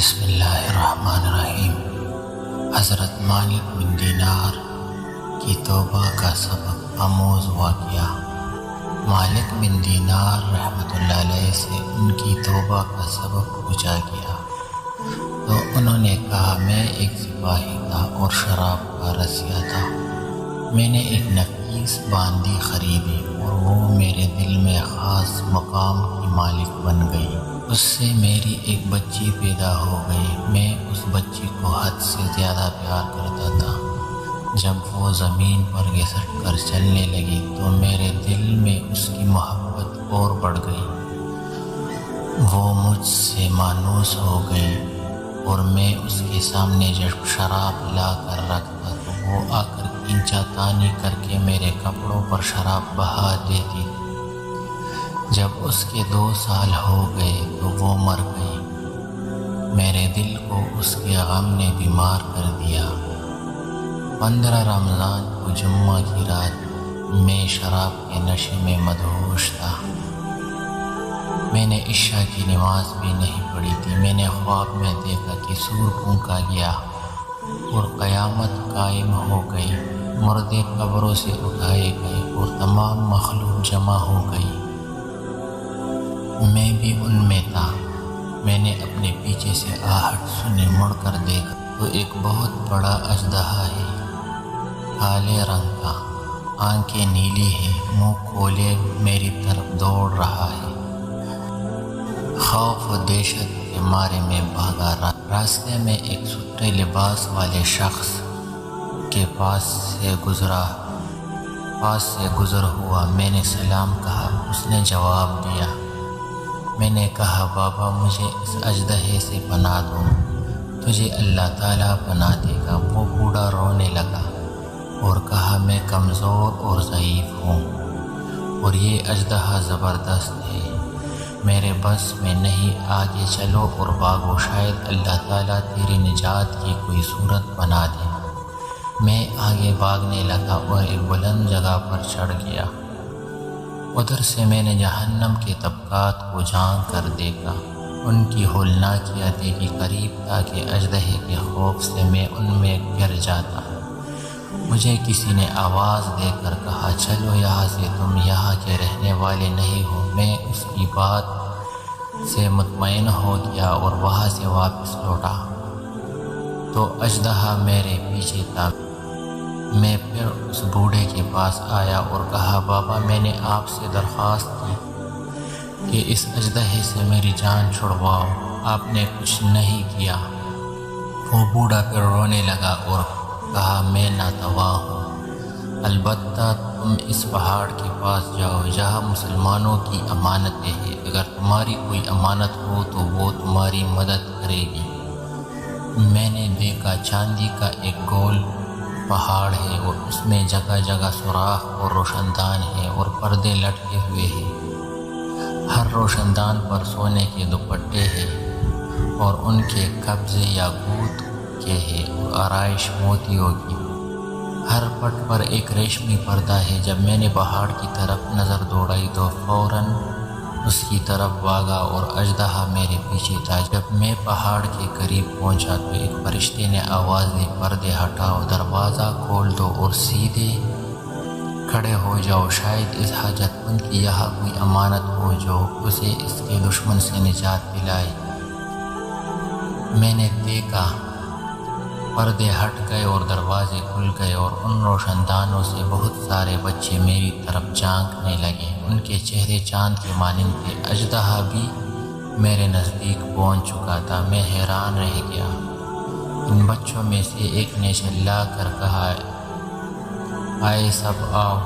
بسم اللہ الرحمن الرحیم۔ حضرت مالک بن دینار کی توبہ کا سبب آموز واقعہ۔ مالک بن دینار رحمۃ اللہ علیہ سے ان کی توبہ کا سبب پوچھا گیا تو انہوں نے کہا، میں ایک سپاہی تھا اور شراب کا رسیا تھا۔ میں نے ایک نفیس باندی خریدی اور وہ میرے دل میں خاص مقام کی مالک بن گئی۔ اس سے میری ایک بچی پیدا ہو گئی۔ میں اس بچی کو حد سے زیادہ پیار کرتا تھا۔ جب وہ زمین پر گھسٹ کر چلنے لگی تو میرے دل میں اس کی محبت اور بڑھ گئی۔ وہ مجھ سے مانوس ہو گئی اور میں اس کے سامنے جب شراب لا کر رکھتا تو وہ آ کر کھینچا تانی کر کے میرے کپڑوں پر شراب بہا دیتی۔ جب اس کے 2 سال ہو گئے تو وہ مر گئی۔ میرے دل کو اس کے غم نے بیمار کر دیا۔ 15 رمضان کو جمعہ کی رات میں شراب کے نشے میں مدہوش تھا۔ میں نے عشاء کی نماز بھی نہیں پڑھی تھی۔ میں نے خواب میں دیکھا کہ سور پھونکا گیا اور قیامت قائم ہو گئی۔ مردے قبروں سے اٹھائے گئے اور تمام مخلوق جمع ہو گئی۔ میں بھی ان میں تھا۔ میں نے اپنے پیچھے سے آہٹ سنی، مڑ کر دیکھا تو ایک بہت بڑا اژدہا ہے، کالے رنگ کا، آنکھیں نیلی ہیں، منہ کھولے میری طرف دوڑ رہا ہے۔ خوف و دہشت کے مارے میں بھاگا۔ راستے میں ایک ستھرے لباس والے شخص کے پاس سے گزر ہوا۔ میں نے سلام کہا، اس نے جواب دیا۔ میں نے کہا، بابا مجھے اس اژدہے سے پناہ دو، تجھے اللہ تعالیٰ پناہ دے گا۔ وہ بوڑھا رونے لگا اور کہا، میں کمزور اور ضعیف ہوں اور یہ اژدہا زبردست ہے، میرے بس میں نہیں، آگے چلو اور بھاگو، شاید اللہ تعالیٰ تیری نجات کی کوئی صورت بنا دے۔ میں آگے بھاگنے لگا اور ایک بلند جگہ پر چڑھ گیا۔ ادھر سے میں نے جہنم کے طبقات کو جھانک کر دیکھا۔ ان کی ہولناکیت کے قریب تھا کہ اژدہے کے خوف سے میں ان میں گر جاتا۔ مجھے کسی نے آواز دے کر کہا، چلو یہاں سے، تم یہاں کے رہنے والے نہیں ہو۔ میں اس کی بات سے مطمئن ہو گیا اور وہاں سے واپس لوٹا تو اژدہا میرے پیچھے تھا۔ میں پھر اس بوڑھے کے پاس آیا اور کہا، بابا میں نے آپ سے درخواست کی کہ اس اژدہے سے میری جان چھڑواؤ، آپ نے کچھ نہیں کیا۔ وہ بوڑھا پھر رونے لگا اور کہا، میں ناتواں ہوں، البتہ تم اس پہاڑ کے پاس جاؤ جہاں مسلمانوں کی امانتیں ہیں، اگر تمہاری کوئی امانت ہو تو وہ تمہاری مدد کرے گی۔ میں نے دیکھا چاندی کا ایک گول پہاڑ ہے اور اس میں جگہ جگہ سوراخ اور روشن دان ہے اور پردے لٹکے ہوئے ہیں۔ ہر روشن دان پر سونے کے دوپٹے ہیں اور ان کے قبضے یاقوت کے ہیں اور آرائش موتیوں کی۔ ہر پٹ پر ایک ریشمی پردہ ہے۔ جب میں نے پہاڑ کی طرف نظر دوڑائی تو فوراً اس کی طرف بھاگا اور اژدہا میرے پیچھے تھا۔ جب میں پہاڑ کے قریب پہنچا تو ایک فرشتے نے آواز دی، پردے ہٹاؤ، دروازہ کھول دو اور سیدھے کھڑے ہو جاؤ، شاید اس حاجت مند کی یہاں کوئی امانت ہو جو اسے اس کے دشمن سے نجات دلائے۔ میں نے دیکھا پردے ہٹ گئے اور دروازے کھل گئے اور ان روشن دانوں سے بہت سارے بچے میری طرف جھانکنے لگے۔ ان کے چہرے چاند کے مانند تھے۔ اژدہا بھی میرے نزدیک پہنچ چکا تھا۔ میں حیران رہ گیا۔ ان بچوں میں سے ایک نے چلا کر کہا، آئے سب آؤ،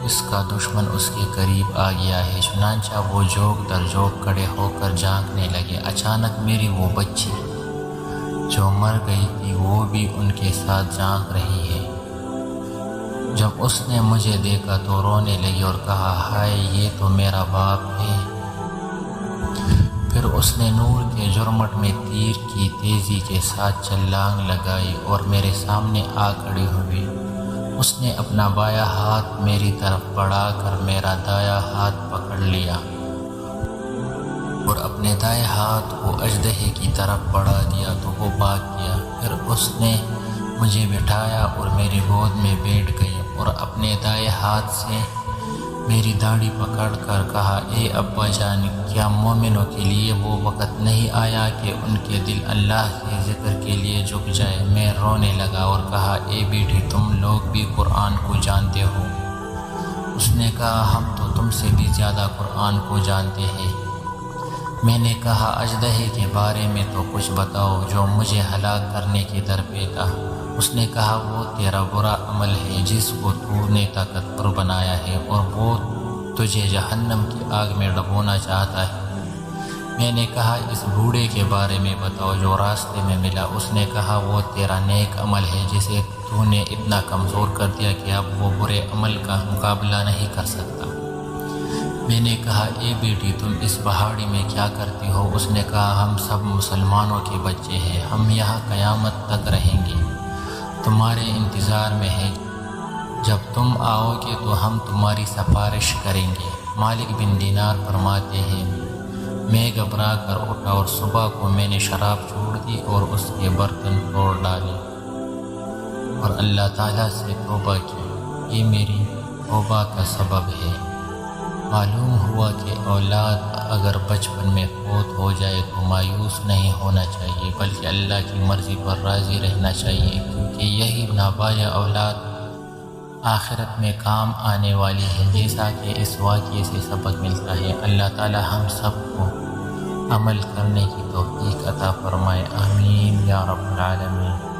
اس کا دشمن اس کے قریب آ گیا ہے۔ چنانچہ وہ جوک در جوک کھڑے ہو کر جھانکنے لگے۔ اچانک میری وہ بچی جو مر گئی تھی وہ بھی ان کے ساتھ جھانک رہی ہے۔ جب اس نے مجھے دیکھا تو رونے لگی اور کہا، ہائے یہ تو میرا باپ ہے۔ پھر اس نے نور کے جرمٹ میں تیر کی تیزی کے ساتھ چھلانگ لگائی اور میرے سامنے آ کھڑی ہوئی۔ اس نے اپنا بایاں ہاتھ میری طرف بڑھا کر میرا دایاں ہاتھ پکڑ لیا اور اپنا اپنے دائیں ہاتھ کو اژدہے کی طرف بڑھا دیا تو وہ بھاگ گیا۔ پھر اس نے مجھے بٹھایا اور میری گود میں بیٹھ گئی اور اپنے دائیں ہاتھ سے میری داڑھی پکڑ کر کہا، اے ابا جان، کیا مومنوں کے لیے وہ وقت نہیں آیا کہ ان کے دل اللہ کے ذکر کے لیے جھک جائے؟ میں رونے لگا اور کہا، اے بیٹی، تم لوگ بھی قرآن کو جانتے ہو؟ اس نے کہا، ہم تو تم سے بھی زیادہ قرآن کو جانتے ہیں۔ میں نے کہا، اژدہے کے بارے میں تو کچھ بتاؤ جو مجھے ہلاک کرنے کے در پہ تھا۔ اس نے کہا، وہ تیرا برا عمل ہے جس کو تو نے طاقتور بنایا ہے اور وہ تجھے جہنم کی آگ میں ڈبونا چاہتا ہے۔ میں نے کہا، اس بوڑھے کے بارے میں بتاؤ جو راستے میں ملا۔ اس نے کہا، وہ تیرا نیک عمل ہے جسے تو نے اتنا کمزور کر دیا کہ اب وہ برے عمل کا مقابلہ نہیں کر سکتا۔ میں نے کہا، اے بیٹی، تم اس پہاڑی میں کیا کرتی ہو؟ اس نے کہا، ہم سب مسلمانوں کے بچے ہیں، ہم یہاں قیامت تک رہیں گے، تمہارے انتظار میں ہیں۔ جب تم آؤ گے تو ہم تمہاری سفارش کریں گے۔ مالک بن دینار فرماتے ہیں، میں گھبرا کر اٹھا اور صبح کو میں نے شراب چھوڑ دی اور اس کے برتن توڑ ڈالے اور اللہ تعالیٰ سے توبہ کی۔ یہ میری توبہ کا سبب ہے۔ معلوم ہوا کہ اولاد اگر بچپن میں فوت ہو جائے تو مایوس نہیں ہونا چاہیے بلکہ اللہ کی مرضی پر راضی رہنا چاہیے، کیونکہ یہی نابالغ اولاد آخرت میں کام آنے والی ہے، جیسا کہ اس واقعے سے سبق ملتا ہے۔ اللہ تعالی ہم سب کو عمل کرنے کی توفیق عطا فرمائے، آمین یا رب العالمین۔